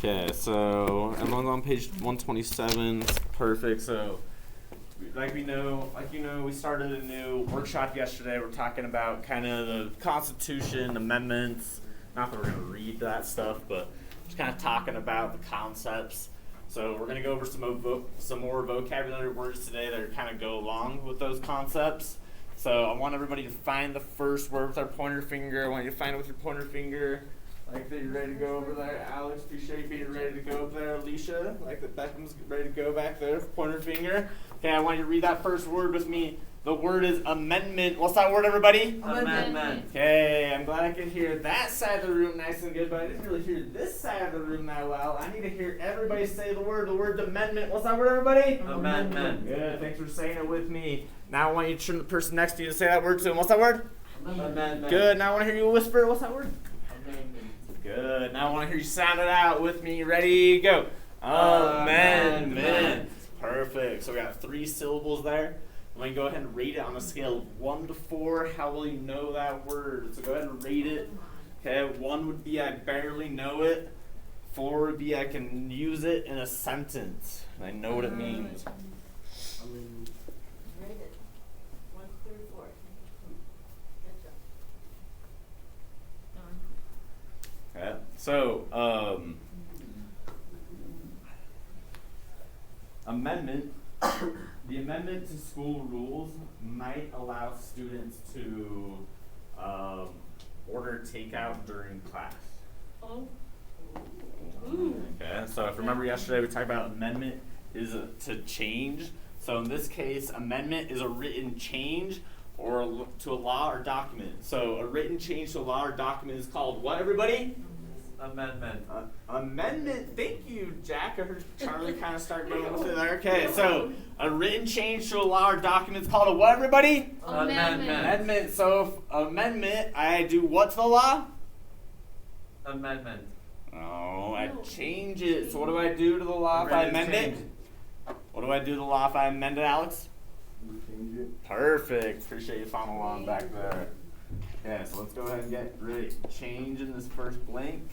Okay, so everyone's on page 127. Perfect. So, like you know, we started a new workshop yesterday. We're talking about kind of the Constitution, amendments. Not that we're going to read that stuff, but just kind of talking about the concepts. So we're going to go over some more vocabulary words today that kind of go along with those concepts. So I want everybody to find the first word with our pointer finger. I want you to find it with your pointer finger. Like that you're ready to go over there. Alex, appreciate you being ready to go over there. Alicia, like that Beckham's ready to go back there. Pointer finger. Okay, I want you to read that first word with me. The word is amendment. What's that word, everybody? Amendment. Okay, I'm glad I could hear that side of the room nice and good, but I didn't really hear this side of the room that well. I need to hear everybody say the word amendment. What's that word, everybody? Amendment. Good, thanks for saying it with me. Now I want you to turn to the person next to you to say that word to him. What's that word? Amendment. Good, now I want to hear you whisper. What's that word? Amendment. Good, now I want to hear you sound it out with me. Ready, go. Amendment. Perfect, so we got 3 syllables there. I'm going to go ahead and rate it on a scale of 1 to 4. How will you know that word? So go ahead and rate it. Okay, 1 would be I barely know it. 4 would be I can use it in a sentence. And I know what it means. Rate it. 1 through 4. Good job. Okay, so amendment. The amendment to school rules might allow students to order takeout during class. Oh. Okay, so if you remember yesterday we talked about amendment is to change. So in this case, amendment is a written change or to a law or document. So a written change to a law or document is called what, everybody? Amendment. Amendment. Thank you, Jack. I heard Charlie kind of start going with it there. Okay, so a written change to a law or document is called a what, everybody? Amendment. Amendment. So amendment, I do what to the law? Amendment. Oh, I change it. So what do I do to the law if I amend it? What do I do to the law if I amend it, Alex? You change it. Perfect. Appreciate you following along back there. Okay, so let's go ahead and get ready. Change in this first blank.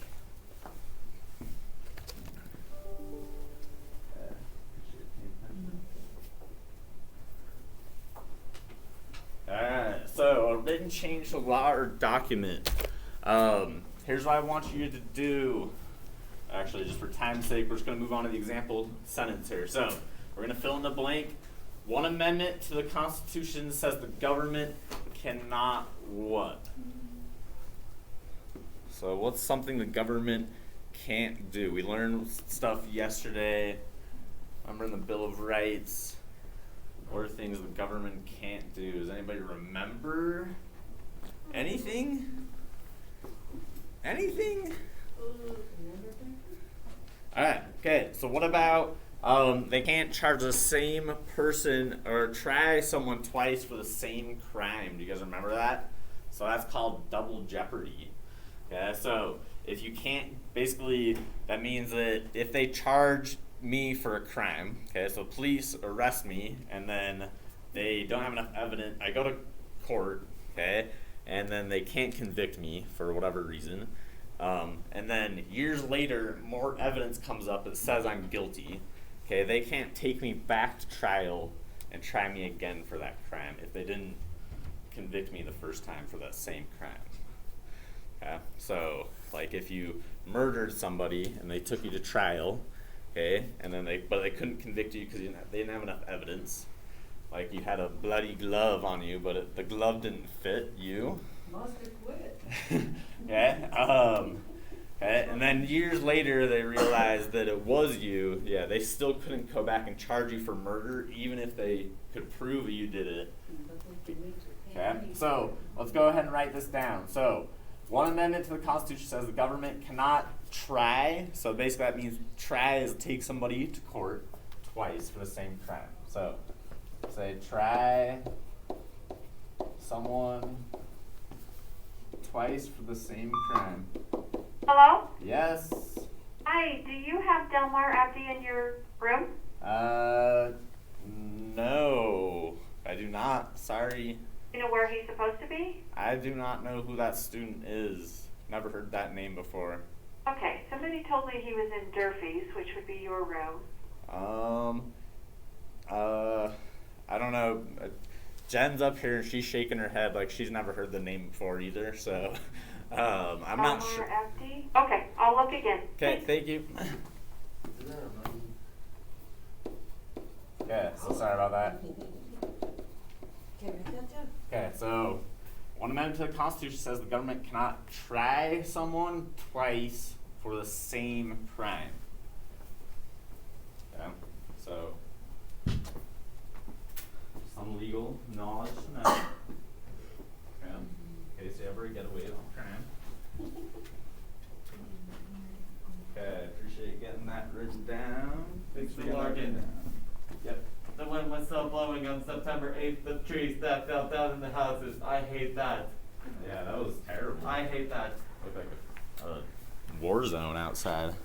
Alright, so a written change to law or document. Here's what I want you to do. Actually, just for time's sake, we're just going to move on to the example sentence here. So, we're going to fill in the blank. One amendment to the Constitution says the government cannot what? So, what's something the government can't do? We learned stuff yesterday. Remember in the Bill of Rights? What are things the government can't do? Does anybody remember anything? Anything? Alright, okay, so what about they can't charge the same person or try someone twice for the same crime. Do you guys remember that? So that's called double jeopardy. Okay, so if you can't, basically that means that if they charge me for a crime, okay, so police arrest me and then they don't have enough evidence, I go to court, okay, and then they can't convict me for whatever reason, and then years later more evidence comes up that says I'm guilty, okay, they can't take me back to trial and try me again for that crime if they didn't convict me the first time for that same crime. Okay, so like if you murdered somebody and they took you to trial, okay, and then they couldn't convict you because they didn't have enough evidence. Like you had a bloody glove on you, but the glove didn't fit you. Must have quit. Okay, okay, and then years later they realized that it was you. Yeah, they still couldn't go back and charge you for murder, even if they could prove you did it. Okay, so let's go ahead and write this down. So, one amendment to the Constitution says the government cannot try. So basically that means try is take somebody to court twice for the same crime. So say try someone twice for the same crime. Hello? Yes. Hi, do you have Delmar Abdi in your room? No, I do not. Sorry. You know where he's supposed to be? I do not know who that student is. Never heard that name before. Okay, somebody somebody told me he was in Durfee's, which would be your room. I don't know. Jen's up here and she's shaking her head like she's never heard the name before either. So, I'm not sure. FD? Okay, I'll look again. Okay, thank you. Okay, so sorry about that. Okay, so one amendment to the Constitution says the government cannot try someone twice for the same crime. Okay, so some legal knowledge to know. Okay, in case you ever get away with crime. Okay, appreciate getting that written down. Thanks for Getting that written Larkin. down. Yep. The wind was so blowing on September 8th, the trees that fell down in the houses. I hate that. Yeah, that was terrible. I hate that. Looked like a war zone outside.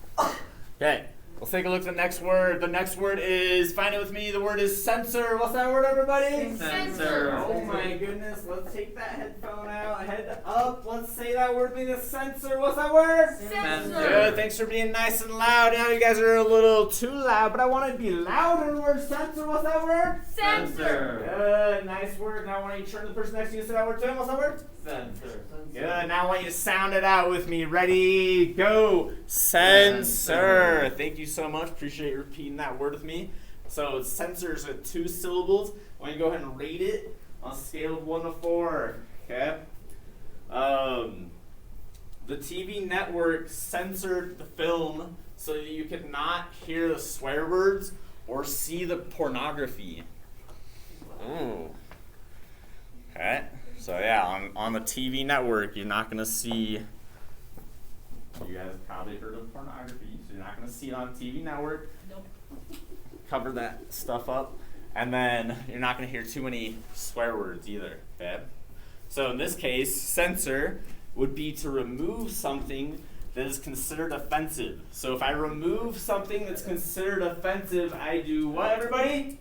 Okay, let's take a look at the next word. The next word is, find it with me, the word is censor. What's that word, everybody? Censor. Oh my goodness, let's take that headphone out, head up, let's say that word, being a censor. What's that word? Censor. Good, thanks for being nice and loud. Now you guys are a little too loud, but I want to be louder. The word censor, what's that word? Censor. Good, nice word. Now I want you to turn to the person next to you and say that word to him. What's that word? Censor. Good. Now I want you to sound it out with me. Ready? Go. Censor. Thank you so much. Appreciate you repeating that word with me. So censor is with 2 syllables. I want you to go ahead and rate it on a scale of 1 to 4. Okay. The TV network censored the film so that you could not hear the swear words or see the pornography. Ooh. Okay. So yeah, on the TV network, you're not gonna see. You guys probably heard of pornography, so you're not gonna see it on TV network. Nope. Cover that stuff up, and then you're not gonna hear too many swear words either. Okay. So in this case, censor would be to remove something that is considered offensive. So if I remove something that's considered offensive, I do what, everybody?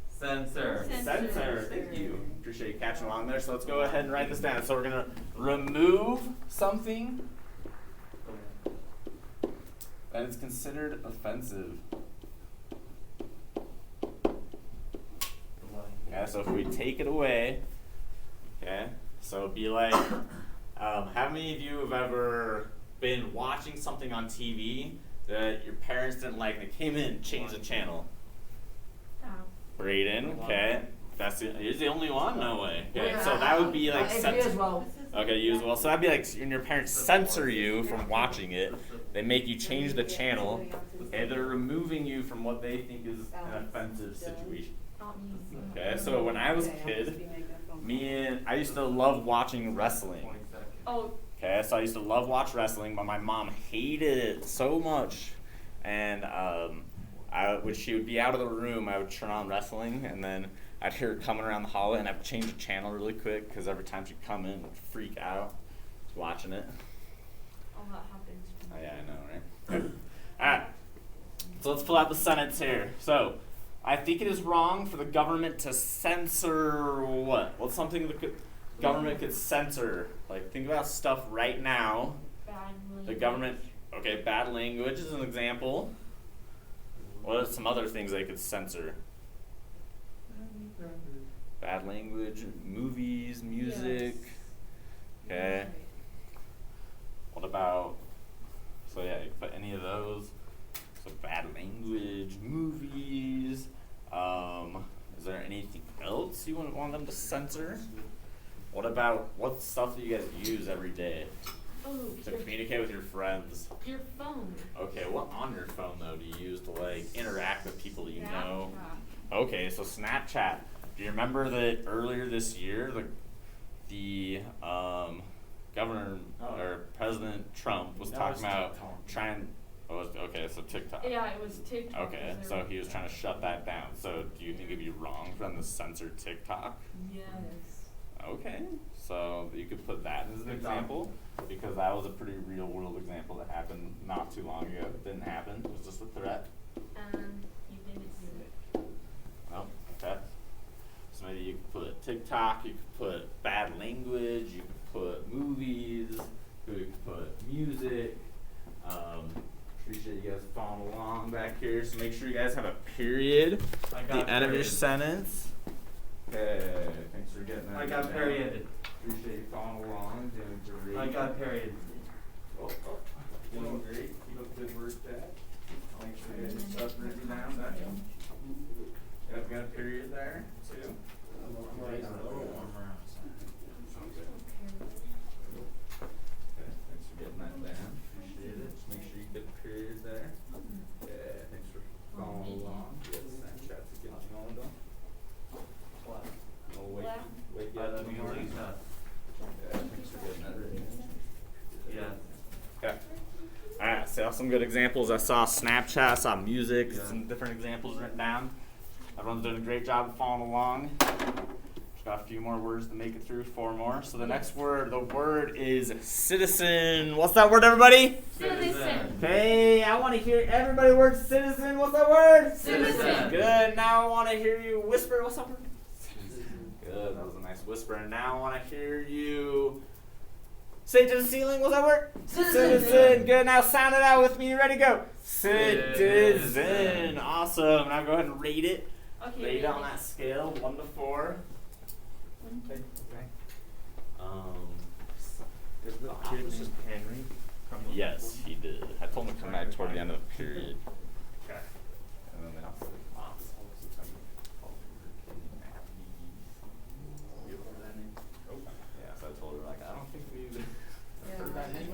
Censor. Censor. Thank you. Appreciate you catching along there. So let's go ahead and write this down. So we're going to remove something that is considered offensive. Yeah, so if we take it away, okay, so it'd be like, how many of you have ever been watching something on TV that your parents didn't like and they came in and changed the channel? Braden, okay. You're the only one? No way. Okay, so that would be like censor. well. Okay, you as well. So that'd be like when your parents censor you from watching it. They make you change the channel. Okay, they're removing you from what they think is an offensive situation. Okay, so when I was a kid, I used to love watching wrestling. Oh, Okay, so I used to watch wrestling, but my mom hated it so much, and when she would be out of the room, I would turn on wrestling, and then I'd hear her coming around the hallway, and I'd change the channel really quick because every time she'd come in, I'd freak out watching it. oh, that happens. Oh yeah, I know, right? All right, so let's pull out the sentence here. So, I think it is wrong for the government to censor what? What's something the government could censor? Like, think about stuff right now. Bad language. The government, okay, bad language is an example. What are some other things they could censor? Bad language, movies, music. Okay. What about, so yeah, you can put any of those. So bad language, movies. Is there anything else you want them to censor? What about, what's stuff that you guys use every day Oh, to communicate with your friends? your phone. Okay, what on your phone though do you use to like interact with people that you know? Okay, so Snapchat. Do you remember that earlier this year, the governor or President Trump was talking about trying? Okay, so TikTok. Yeah, it was TikTok. Okay, so he was trying to shut that down. So do you think it'd be wrong for them to censor TikTok? Yes. Okay, so you could put that as an example because that was a pretty real world example that happened not too long ago. It didn't happen. It was just a threat. And you didn't do it. Oh, okay. So maybe you could put TikTok, you could put bad language, you could put movies, you could put music. appreciate you guys following along back here. So make sure you guys have a period I at got the end of your period. sentence. Okay, thanks for getting that. I got down. period. Appreciate you following along, doing great. I got period. Doing great. Keep up the good work, Jack. Make sure you get your stuff written down. Yep, got a period there too. Okay, thanks for getting that down. Appreciate it. Just make sure you get the period there. Yeah, thanks for following along. You got Snapchat to get you on though. What? Oh, wait, Wow. wait, Yeah, yeah, that'd be morning. Lisa. Yeah, thanks for getting that written in. Yes. Okay. Alright, saw some good examples. I saw Snapchat, I saw music, Yeah. some different examples written down. Everyone's doing a great job of following along. Just got a few more words to make it through, 4 more. So the next word, the word is citizen. What's that word, everybody? Citizen. Okay, I want to hear everybody word citizen. What's that word? Citizen. Good. Now I want to hear you whisper. What's that word? Good. That was a nice whisper. And now I want to hear you say it to the ceiling. What's that word? Citizen. Good. Now sound it out with me. You ready? Go. Citizen. Citizen. Awesome. Now go ahead and rate it. Okay. Rate it on that scale, 1 to 4. Okay. Is the opposite Henry? Yes, he did. I told him to come back toward the end of the period. Okay. And then they also yeah, so I told her like I don't think we heard that name.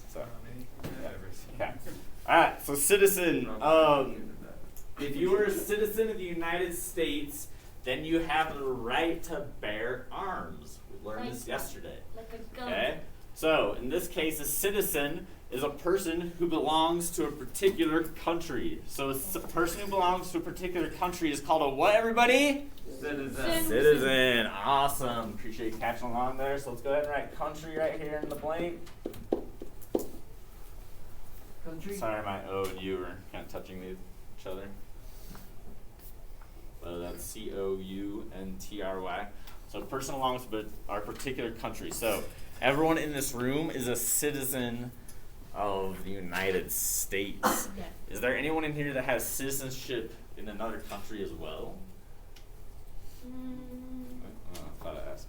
So yeah. Okay. Alright, so citizen. If you were a citizen of the United States, then you have the right to bear arms. We learned this yesterday. Like a gun. Okay? So, in this case, a citizen is a person who belongs to a particular country. So, a person who belongs to a particular country is called a what, everybody? Citizen. Citizen. Awesome. Appreciate you catching along there. So, let's go ahead and write country right here in the blank. Country. Sorry, my O and U are kind of touching each other. That's COUNTRY. So a person belongs to our particular country. So everyone in this room is a citizen of the United States. Yeah. Is there anyone in here that has citizenship in another country as well? I thought I asked.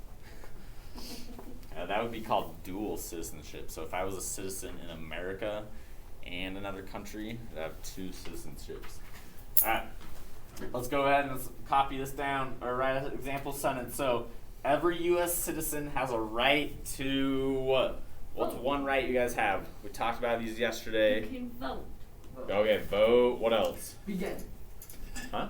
That would be called dual citizenship. So if I was a citizen in America and another country, I'd have 2 citizenships. Alright, let's go ahead and let's copy this down or write an example sentence. So every U.S. citizen has a right to what? What's one right you guys have? We talked about these yesterday. You can vote. Okay, vote. What else? Begin. Huh?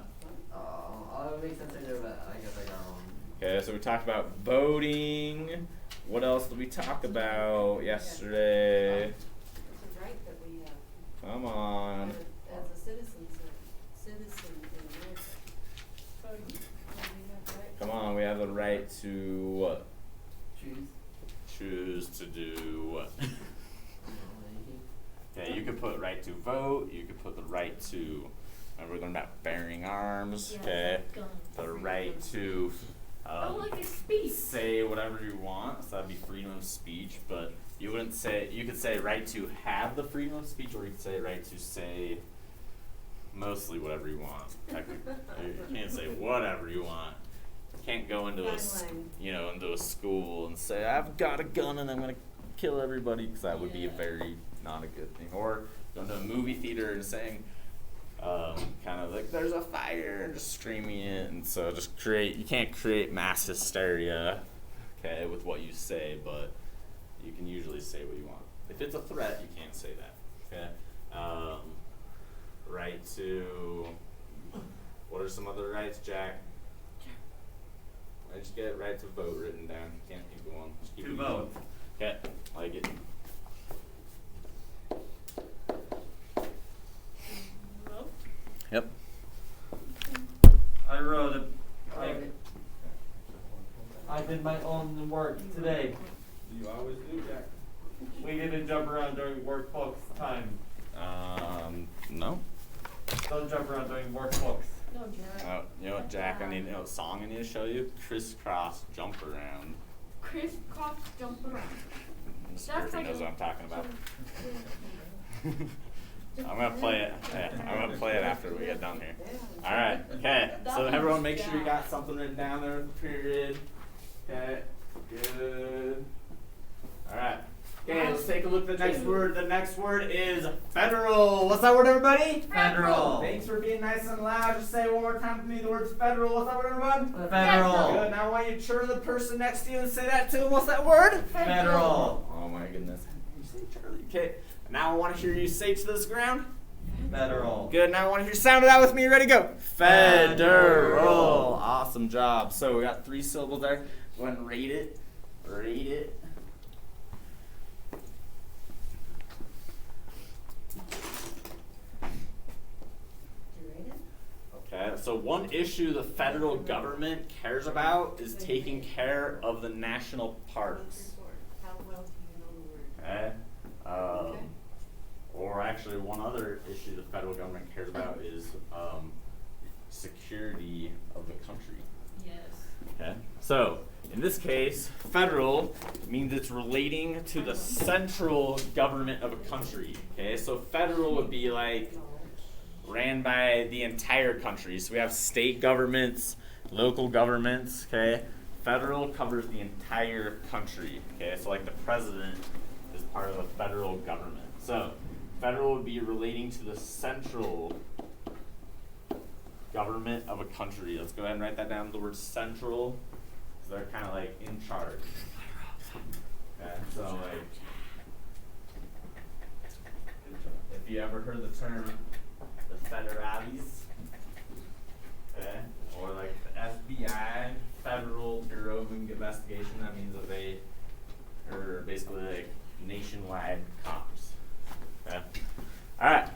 It makes sense later, but I guess I got wrong. Okay, so we talked about voting. What else did we talk about yesterday? It's a right that we have Come on. as a citizen in America. Voting. We have right. Come on, we have the right to what? Choose. Choose to do what? Okay, you could put right to vote. You could put the right to. Remember, we're learning about bearing arms. Yeah, Okay, gun. the right to Oh, like a speech. say whatever you want. So that'd be freedom of speech. But you wouldn't say. You could say right to have the freedom of speech, or you could say right to say mostly whatever you want. Technically, you can't say whatever you want. You can't go into into a school and say I've got a gun and I'm gonna kill everybody, because that would be a very not a good thing. Or going to a movie theater and saying kind of like there's a fire and just screaming it, and so you can't create mass hysteria, okay, with what you say, but you can usually say what you want. If it's a threat, you can't say that, okay? Right to, what are some other rights, Jack? I just get right to vote written down. You can't keep going. Just keep To it vote. going. Okay, like it. Vote. Yep. I wrote it. Alright. I did my own work today. You always do, Jack. We didn't jump around during work folks time. No. Don't jump around during work folks. No, Jack. You know what, Jack? I need a song I need to show you. Crisscross jump around. Crisscross jump around. Mr. That's Murphy like knows a- what I'm talking about. I'm gonna play it. Yeah, I'm gonna play it after we get done here. All right. Okay. So everyone, make sure you got something written down there. Period. Okay. Good. All right. Okay. Let's take a look at the next word. The next word is federal. What's that word, everybody? Federal. Thanks for being nice and loud. Just say it one more time for me. The word's federal. What's that word, everyone? Federal. Good. Now I want you to turn to the person next to you and say that to him. What's that word? Federal. Oh my goodness. You say Charlie. Okay. Now I want to hear you say to this ground. Federal. Good. Now I want to hear you sound it out with me. You ready? Go. Federal. Awesome job. So we got 3 syllables there. Go ahead and rate it. Rate it. Okay, so one issue the federal government cares about is taking care of the national parks. How well do you know the word? Okay. Okay. Or actually, one other issue the federal government cares about is security of the country. Yes. Okay. So in this case, federal means it's relating to the central government of a country. Okay. So federal would be like ran by the entire country. So we have state governments, local governments, okay? Federal covers the entire country, okay? So like the president is part of the federal government. So federal would be relating to the central government of a country. Let's go ahead and write that down, the word central, because they're kind of like in charge. Okay, so like, if you ever heard the term the federales, okay, or like the FBI, Federal Bureau of Investigation, that means that they are basically like nationwide cops. Okay. Alright.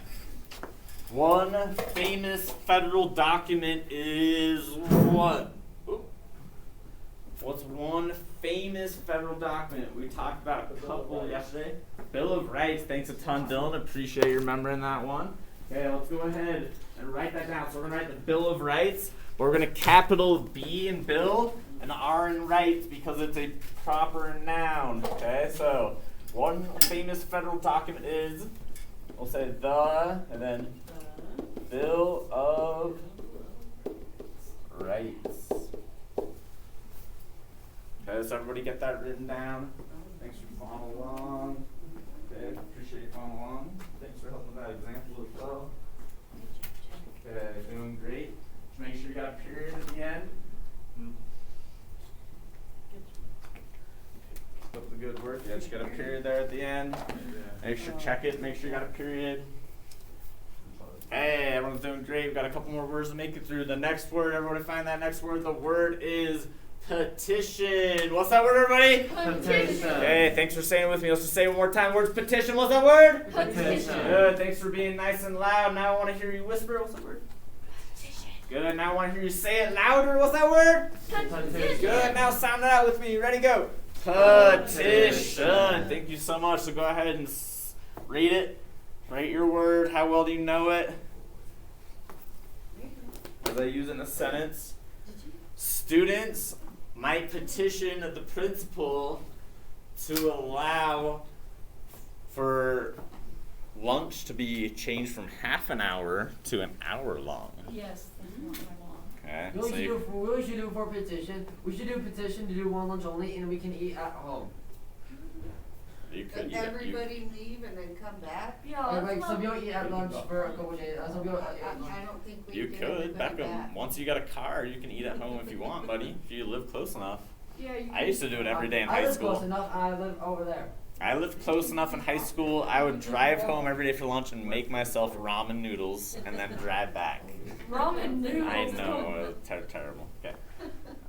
One famous federal document is what? Ooh. What's one famous federal document? We talked about a couple yesterday. Bill of Rights. Thanks a ton, Dylan. Appreciate you remembering that one. Okay, let's go ahead and write that down. So we're going to write the Bill of Rights. We're going to capital B in Bill and R in Rights because it's a proper noun. Okay, so one famous federal document is, we'll say the, and then Bill of Rights. Okay, so everybody get that written down. Thanks for following along. Okay, appreciate you following along. Thanks for helping with that example as well. Okay, doing great. Just make sure you got a period at the end. Keep up the good work. Yeah, just got a period there at the end. Make sure check it. Make sure you got a period. Hey, everyone's doing great. We've got a couple more words to make it through. The next word, everybody find that next word. The word is petition. What's that word, everybody? Petition. Hey, thanks for saying it with me. Let's just say it one more time. Word's petition. What's that word? Petition. Good. Thanks for being nice and loud. Now I want to hear you whisper. What's that word? Petition. Good. Now I want to hear you say it louder. What's that word? Petition. Good. Now sound it out with me. Ready? Go. Petition. Thank you so much. So go ahead and read it. Write your word. How well do you know it? As I use it in a sentence. Students might petition the principal to allow for lunch to be changed from half an hour to an hour long. Yes, that's not my mom. Okay. You know what we should do for petition? We should do a petition to do one lunch only, and we can eat at home. You could Could eat it. everybody leave and then come back? Yeah, Like that's some people lovely. eat at lunch for a couple days. Some people eat at lunch. I don't think we You can get could. everybody back. Once you got a car, you can eat at home if you want, buddy. If you live close enough. Yeah, you I used to do it every day in I high live close school. enough. I live over there. I lived close enough in high school. I would drive home every day for lunch and make myself ramen noodles and then drive back. Ramen noodles. I know, terrible. Okay.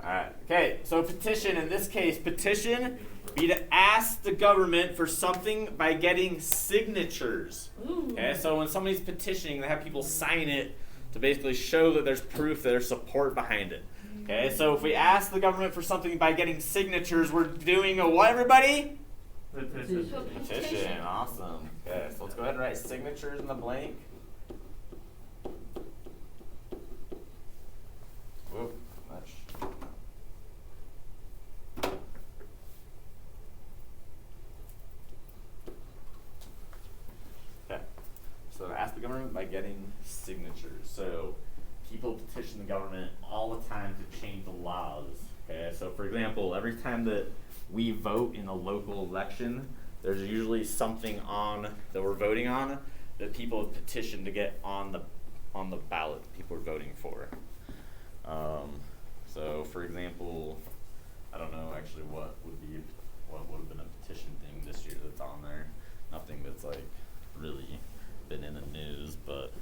Alright. Okay, so petition, in this case, petition be to ask the government for something by getting signatures. Ooh. Okay, so when somebody's petitioning, they have people sign it to basically show that there's proof that there's support behind it. Okay, so if we ask the government for something by getting signatures, we're doing a what, everybody? Petition. Petition. Awesome. Okay, so let's go ahead and write signatures in the blank. Whoop. Okay. the government by getting signatures. So people petition the government all the time to change the laws. Okay, so for example, every time that we vote in a local election, there's usually something on that we're voting on that people have petitioned to get on the ballot. People are voting for. So for example, I don't know actually what would have been a petition thing this year that's on there. Nothing that's like really been in the news, but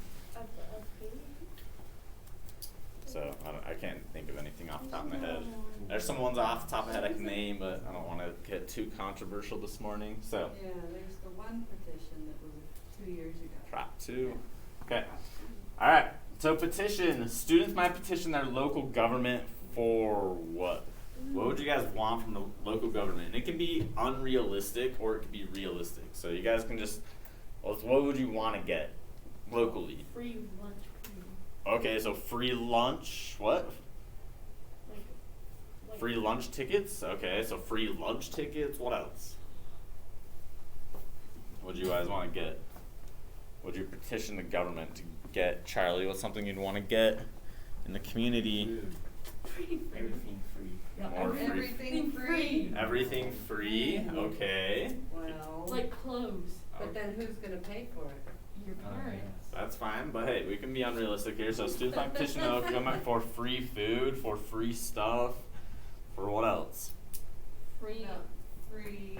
so I can't think of anything off the top of my head. There's some ones off the top of my head I can name, but I don't want to get too controversial this morning. So Yeah, there's the one petition that was 2 years ago. Prop 2. Okay. All right. So petition. Students might petition their local government for what? What would you guys want from the local government? And it can be unrealistic or it can be realistic. So you guys can just, what would you want to get locally? Free lunch. Okay, so free lunch. What? Like Free lunch tickets? Okay, so free lunch tickets. What else? What do you guys want to get? Would you petition the government to get? Charlie, what's something you'd want to get in the community? Everything free. Yeah, More free. Everything free. Everything free. Okay, Well, like clothes. but then who's gonna pay for it? Your parents. that's fine. But hey, we can be unrealistic here. So students might petition the local government for free food, for free stuff, for what else? Free. No, free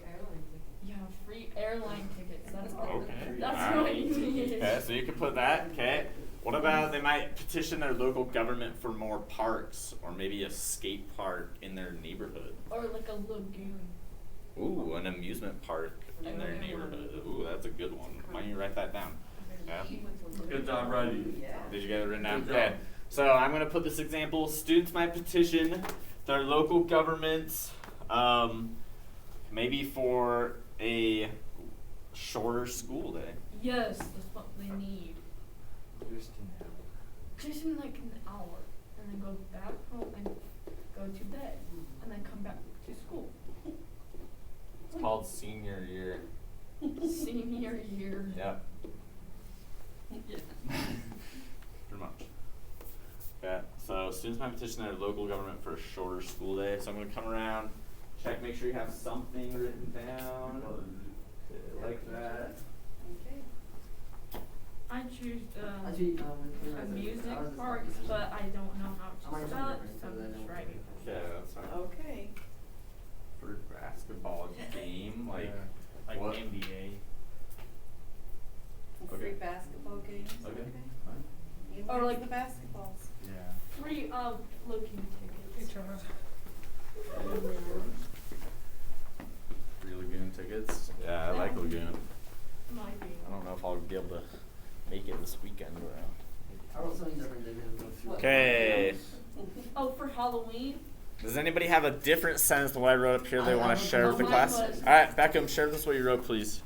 airline tickets. Yeah, free airline tickets. That's Okay. That's All what right. you need. Okay, so you can put that. Okay. What about they might petition their local government for more parks or maybe a skate park in their neighborhood? Or like a lagoon. Ooh, an amusement park in their neighborhood. Ooh, that's a good one. Why don't you write that down? Yeah. Good job, Roddy. Yeah. Did you get it written down? Good Okay. job. So I'm gonna put this example. Students might petition their local governments, maybe for a shorter school day. Yes, that's what they need. Just in like an hour, and then go back home and go to bed, and then come back to school. It's called senior year. Senior year. Yep. Yeah. Pretty much. Okay, so students might petition their local government for a shorter school day. So I'm going to come around, check, make sure you have something written down. Okay, like that. Okay. I choose Actually, amusement parks, but I don't know how to spell it, so I'm just writing. Okay, that's fine. Okay. For basketball game, like what? NBA. Okay. Free basketball games. Okay. You Or like like- the basketballs. Yeah. Free looking tickets. Free Lagoon tickets. Yeah, I like Lagoon. Might be. I don't know if I'll be able to make it this weekend, but I wrote something different than him. okay. Oh, for Halloween? Does anybody have a different sentence than what I wrote up here they I want have to a share with the mine class? was- All right, Beckham, share with us what you wrote, please.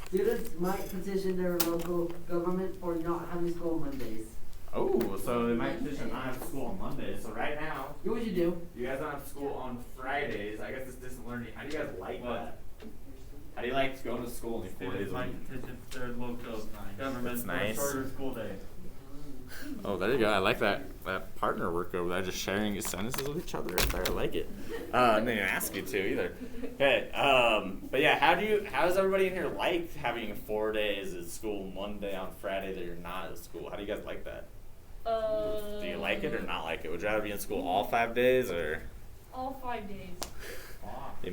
Students might petition their local government for not having school Mondays. Oh, so they might petition not have school on Mondays. So right now, You what you do? you guys don't have school on Fridays. I guess it's distant learning. How do you guys like What? that? How do you like going to school only 4 days Students a might week? petition their local government That's for nice. a shorter school day. Oh, there you go. I like that partner work over there, just sharing your sentences with each other right there. I like it. I didn't even ask you to either. Okay, but yeah, how does everybody in here like having 4 days at school, 1 day on Friday that you're not at school? How do you guys like that? Do you like it or not like it? Would you rather be in school all 5 days or All 5 days. you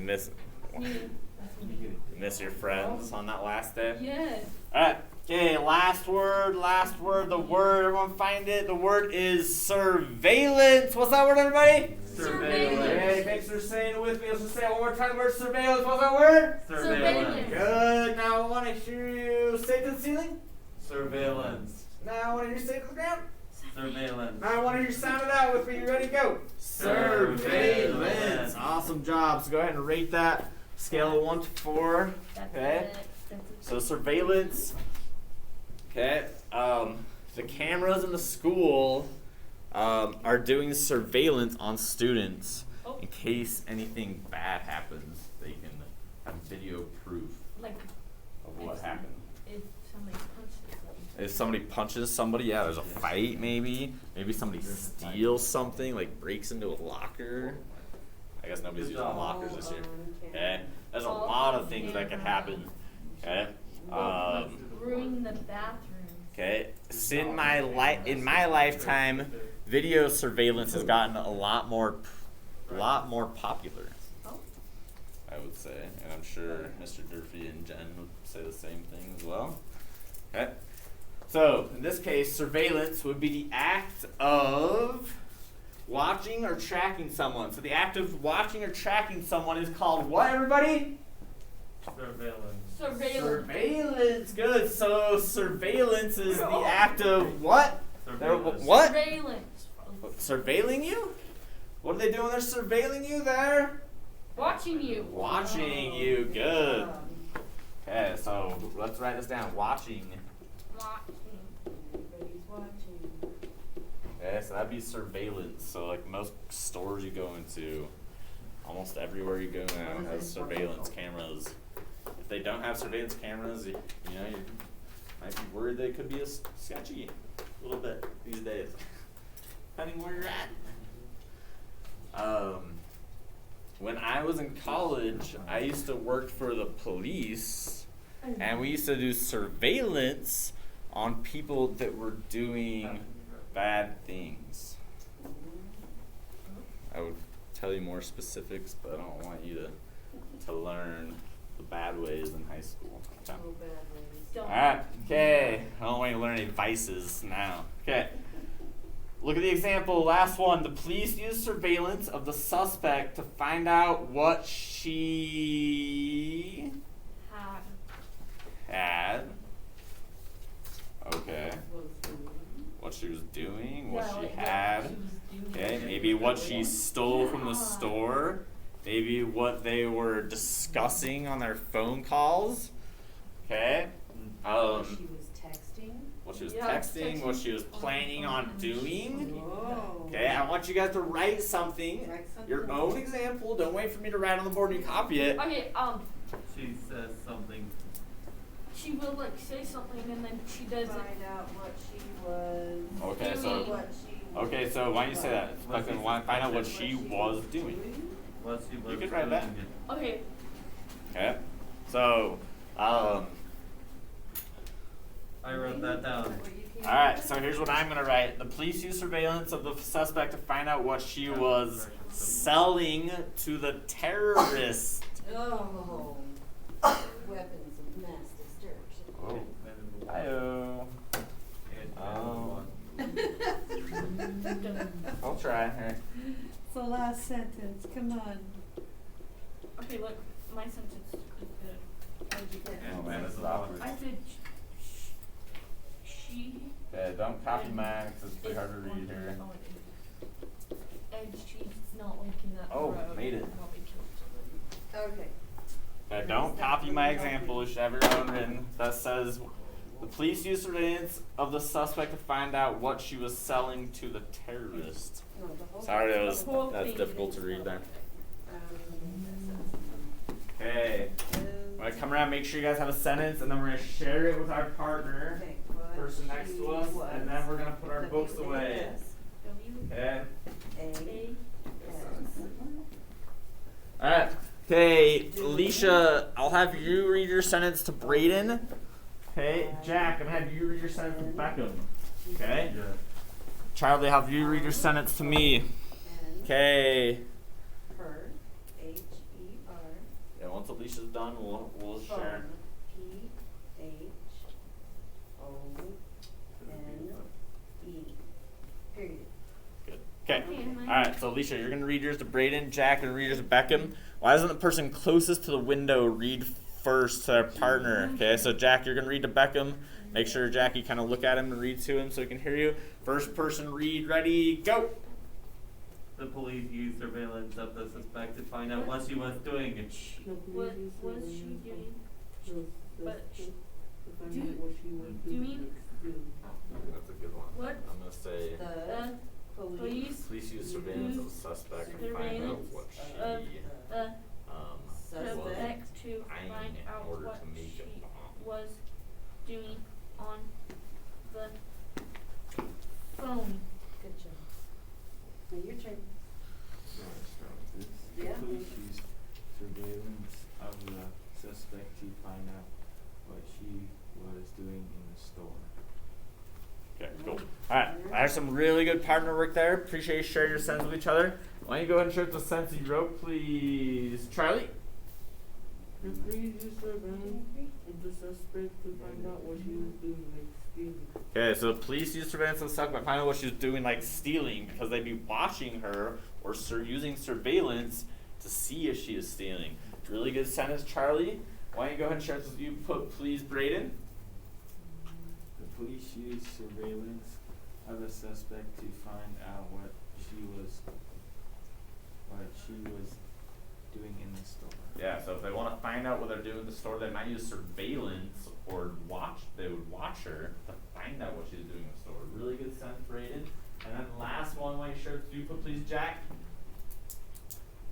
miss your friends on that last day? Yes. Alright, okay, last word, the word, everyone find it. The word is surveillance. What's that word, everybody? Surveillance. Okay, thanks for saying it with me. Let's just say it one more time. The word surveillance. What's that word? Surveillance. Good. Now I want to hear you say to the ceiling. Surveillance. Now I want to hear you say to the ground. Surveillance. Now I want to hear you sound it out with me. You ready? Go. Surveillance. Awesome job. So go ahead and rate that. Scale of 1 to 4. That's Okay. it. That's it. So surveillance. Okay. The cameras in the school are doing surveillance on students Oh. in case anything bad happens. They can have video proof Like of what happened. if somebody punches them. if somebody punches somebody, yeah, there's a fight maybe. Maybe somebody steals something, like breaks into a locker. I guess nobody's using lockers this year. Okay, there's a lot of things that can happen. Okay. Ruining the bathroom. Okay. In my lifetime, video surveillance has gotten a lot more popular. Oh. I would say, and I'm sure Mr. Durfee and Jen would say the same thing as well. Okay. So in this case, surveillance would be the act of watching or tracking someone. So the act of watching or tracking someone is called what, everybody? Surveillance. Surveillance. Good. So surveillance is the act of what? Surveillance. What? Surveillance. Surveilling you? What are they doing? They're surveilling you there? Watching you. Watching you. Good. Okay, so let's write this down. Watching. Everybody's watching. Okay, so that'd be surveillance. So like most stores you go into, almost everywhere you go now has surveillance cameras. If they don't have surveillance cameras, you know, you might be worried they could be sketchy a little bit these days, depending where you're at. When I was in college, I used to work for the police, and we used to do surveillance on people that were doing bad things. I would tell you more specifics, but I don't want you to learn the bad ways in high school. Okay. No bad ways. Don't. Alright, okay. I don't want you to learn any vices now. Okay. Look at the example, last one. The police used surveillance of the suspect to find out what she had. Okay. What she was doing, what she had. Okay, maybe what she stole from the store. Maybe what they were discussing on their phone calls. Okay. What she was texting. What she was Yeah, texting, what she was planning on doing. Whoa. Okay, I want you guys to write something, Write something. your own example. Don't wait for me to write on the board and you copy it. Okay, She says something. she will like say something and then she does it. Find out what she was. Okay, so What she was. okay, so why don't you say that? Like, then find out what she was doing. What she was could write that. doing. Okay, Okay, so I wrote that down. all right. So here's what I'm gonna write. The police used surveillance of the suspect to find out what she was selling to the terrorist. Oh. Weapons of mass destruction. Oh, hi-oh. I'll try. Here. It's the last sentence. Come on. okay, look, my sentence is good. Oh man, this is awkward. I said she. Yeah, don't copy mine because it's pretty hard to read here. And she's not looking at the Oh, road. made it. Probably killed somebody. Okay. Okay, don't copy my example. You should have your own written. That says the police used surveillance of the suspect to find out what she was selling to the terrorist. No, the whole Sorry, The whole that's thing difficult is to read there. Um, Okay, I'm gonna come around, make sure you guys have a sentence, and then we're gonna share it with our partner, okay, what person next she to us, and then we're gonna put our was. books away. Okay. W-A-S. Alright. Okay, Alicia, I'll have you read your sentence to Braden. Okay, Jack, I'm gonna have you read your sentence to Beckham. Okay? Yeah. Charlie, I'll have you read your sentence to me. N. Okay. Her. H-E-R. Yeah, once Alicia's done, we'll share. P-H-O-N-E. Period. Good. Okay. Okay, mine- Alright, so Alicia, you're gonna read yours to Braden, Jack, and read yours to Beckham. Why doesn't the person closest to the window read first to their partner? Okay, so Jack, you're gonna read to Beckham. Make sure, Jackie, kind of look at him and read to him so he can hear you. First person read, ready, go! The police used surveillance of the suspect to find out what she was doing. What was she doing? But doing? That's a good one. What? I'm gonna say The Police police use surveillance of the suspect to find out what she the suspect. to find in out order what to make she a bomb. was doing on doing in the store. Okay, cool. Alright, there's some really good partner work there. Appreciate you sharing your sense with each other. Why don't you go ahead and share the sense you wrote, please? Charlie? The police used surveillance of the suspect to find out what she was doing, like stealing. Okay, so the police used surveillance of the suspect by finding out what she was doing, like stealing, because they'd be watching her or using surveillance to see if she is stealing. Really good sentence, Charlie. Why don't you go ahead and share this? You put, please, Braden. The police used surveillance of the suspect to find out what she was doing in the store. Yeah, so if they want to find out what they're doing at the store, they might use surveillance or they would watch her to find out what she's doing in the store. Really good sense, Braden. And then last one, why don't you share this? You put, please, Jack.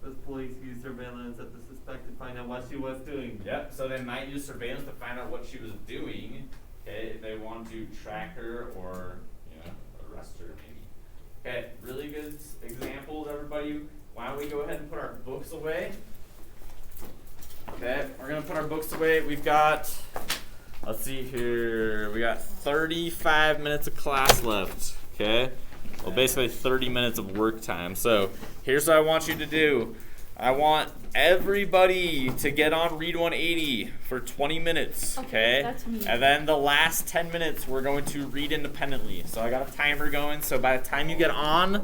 The police used surveillance of the suspect to find out what she was doing. Yep, so they might use surveillance to find out what she was doing. Okay, if they want to track her or, arrest her maybe. Okay, really good examples, everybody. Why don't we go ahead and put our books away? Okay, we're gonna put our books away. We've got, let's see here, we got 35 minutes of class left. Okay, well, basically 30 minutes of work time. So here's what I want you to do. I want everybody to get on Read 180 for 20 minutes, okay? That's me. And then the last 10 minutes, we're going to read independently. So I got a timer going, so by the time you get on